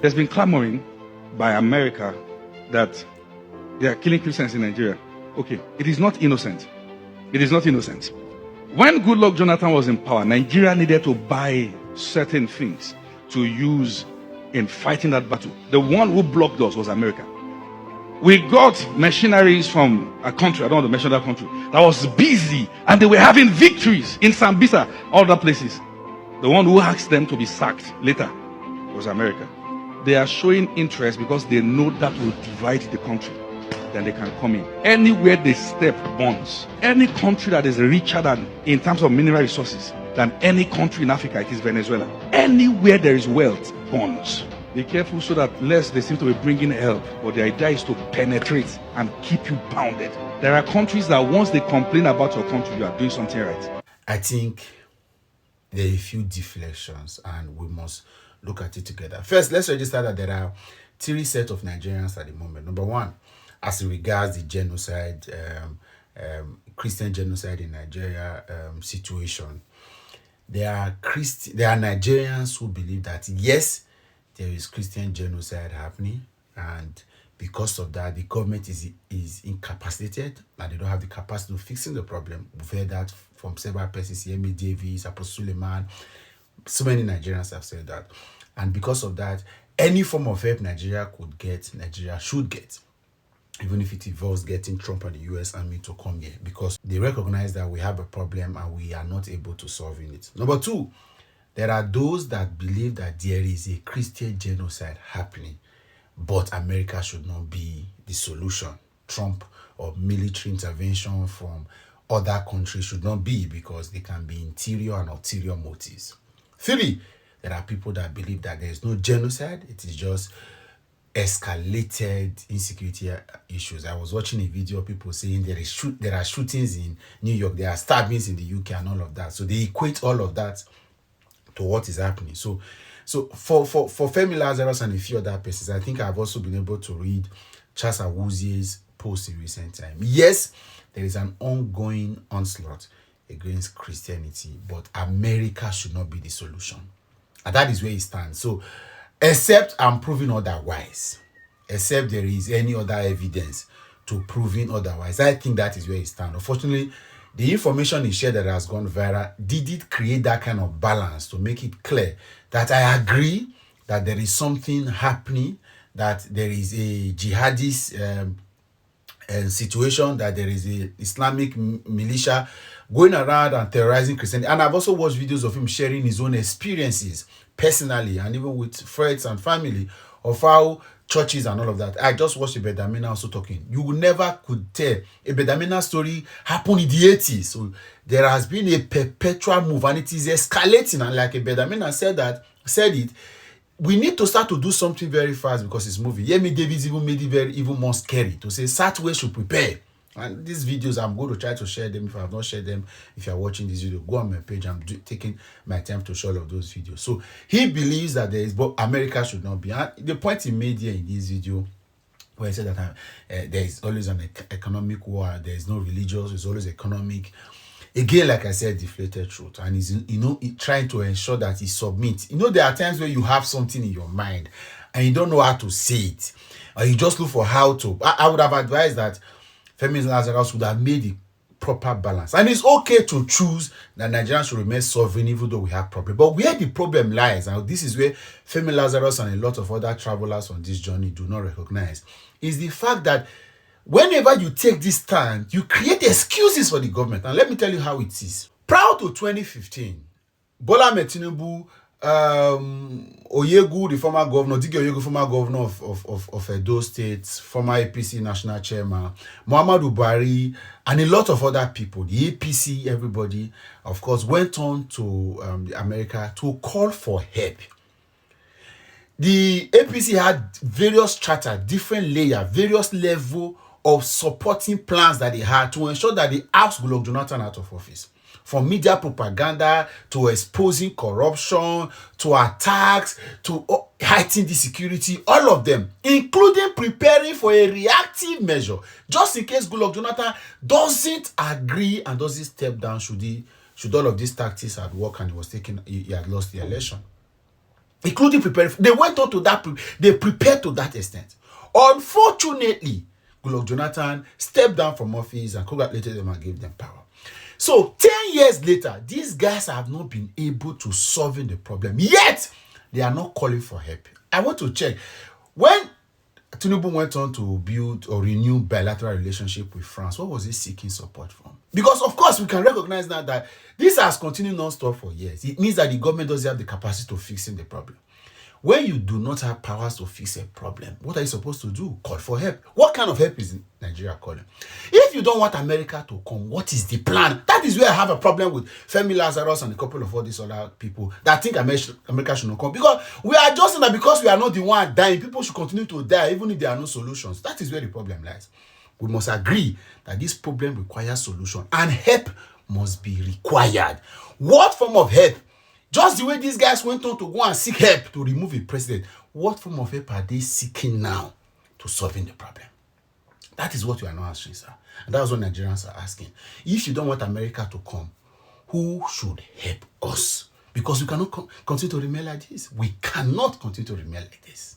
There's been clamoring by America that they are killing Christians in Nigeria. Okay, it is not innocent. It is not innocent. When Goodluck Jonathan was in power, Nigeria needed to buy certain things to use in fighting that battle. The one who blocked us was America. We got machineries from a country, I don't want to mention that country, that was busy and they were having victories in Sambisa, other places. The one who asked them to be sacked later was America. They are showing interest because they know that will divide the country. Then they can come in. Anywhere they step burns. Any country that is richer than, in terms of mineral resources, than any country in Africa, it is Venezuela. Anywhere there is wealth, burns. Be careful so that less they seem to be bringing help, but the idea is to penetrate and keep you bounded. There are countries that once they complain about your country, you are doing something right. I think there are a few deflections and we must look at it together. First, let's register that there are three sets of Nigerians at the moment. Number one, as it regards the genocide, Christian genocide in Nigeria situation, there are Nigerians who believe that yes, there is Christian genocide happening, and because of that, the government is incapacitated and they don't have the capacity of fixing the problem. We've heard that from several persons, Yemi Davis, Apostle Suleiman. So many Nigerians have said that. And because of that, any form of help Nigeria could get, Nigeria should get, even if it involves getting Trump and the US Army to come here, because they recognize that we have a problem and we are not able to solve it. Number two, there are those that believe that there is a Christian genocide happening, but America should not be the solution. Trump or military intervention from other countries should not be, because they can be interior and ulterior motives. Three, there are people that believe that there is no genocide. It is just escalated insecurity issues. I was watching a video of people saying there are shootings in New York, there are stabbings in the UK and all of that. So they equate all of that to what is happening. So for Femi Lazarus and a few other persons, I think I've also been able to read Charles Awuzie's post in recent time. Yes, there is an ongoing onslaught against Christianity, but America should not be the solution. And that is where it stands. So, except I'm proving otherwise, except there is any other evidence to proving otherwise, I think that is where it stands. Unfortunately, the information he shared that has gone viral didn't create that kind of balance to make it clear that I agree that there is something happening, that there is a jihadist situation, that there is a Islamic militia going around and terrorizing Christianity. And I've also watched videos of him sharing his own experiences personally and even with friends and family of how churches and all of that. I just watched Ibedamina also talking. You never could tell. Ibedamina story happened in the 80s. So there has been a perpetual move and it is escalating. And like Ibedamina said it, we need to start to do something very fast because it's moving. Yemi Davis even made it even more scary to say Southwest should prepare. And these videos, I'm going to try to share them. If I have not shared them, if you're watching this video, go on my page. I'm taking my time to show all of those videos. So he believes that there is, but America should not be. And the point he made here in this video, where he said that there is always an economic war, there is no religious, it's always economic. Again, like I said, deflated truth. And he's, trying to ensure that he submits. There are times where you have something in your mind and you don't know how to say it. Or you just look for how to. I would have advised that Femi Lazarus would have made the proper balance. And it's okay to choose that Nigerians should remain sovereign even though we have problems. But where the problem lies, and this is where Femi Lazarus and a lot of other travelers on this journey do not recognize, is the fact that whenever you take this stand, you create excuses for the government. And let me tell you how it is. Prior to 2015, Bola Ahmed Tinubu, Oyegu, the former governor, Dike Oyegu, former governor of Edo State, former APC national chairman, Muhammadu Buhari, and a lot of other people, the APC, everybody, of course, went on to America to call for help. The APC had various charters, different layers, various levels of supporting plans that they had to ensure that they asked Goodluck Jonathan out of office. From media propaganda to exposing corruption to attacks to heightening the security, all of them, including preparing for a reactive measure just in case Goodluck Jonathan doesn't agree and doesn't step down should all of these tactics had worked and he had lost the election. including preparing. They went on to that, they prepared to that extent. Unfortunately, Goodluck Jonathan stepped down from office and congratulated them and gave them power. So 10 years later, these guys have not been able to solve the problem. Yet, they are not calling for help. I want to check. When Tinubu went on to build or renew bilateral relationship with France, what was he seeking support from? Because, of course, we can recognize now that this has continued non-stop for years. It means that the government doesn't have the capacity to fixing the problem. When you do not have powers to fix a problem, what are you supposed to do? Call for help. What kind of help is Nigeria calling? If you don't want America to come, what is the plan? That is where I have a problem with Femi Lazarus and a couple of all these other people that think America should not come. Because we are just saying that because we are not the one dying, people should continue to die even if there are no solutions. That is where the problem lies. We must agree that this problem requires solution and help must be required. What form of help? Just the way these guys went on to go and seek help to remove a president, what form of help are they seeking now to solving the problem? That is what we are not answering, sir. And that's what Nigerians are asking. If you don't want America to come, who should help us? Because we cannot continue to remain like this. We cannot continue to remain like this.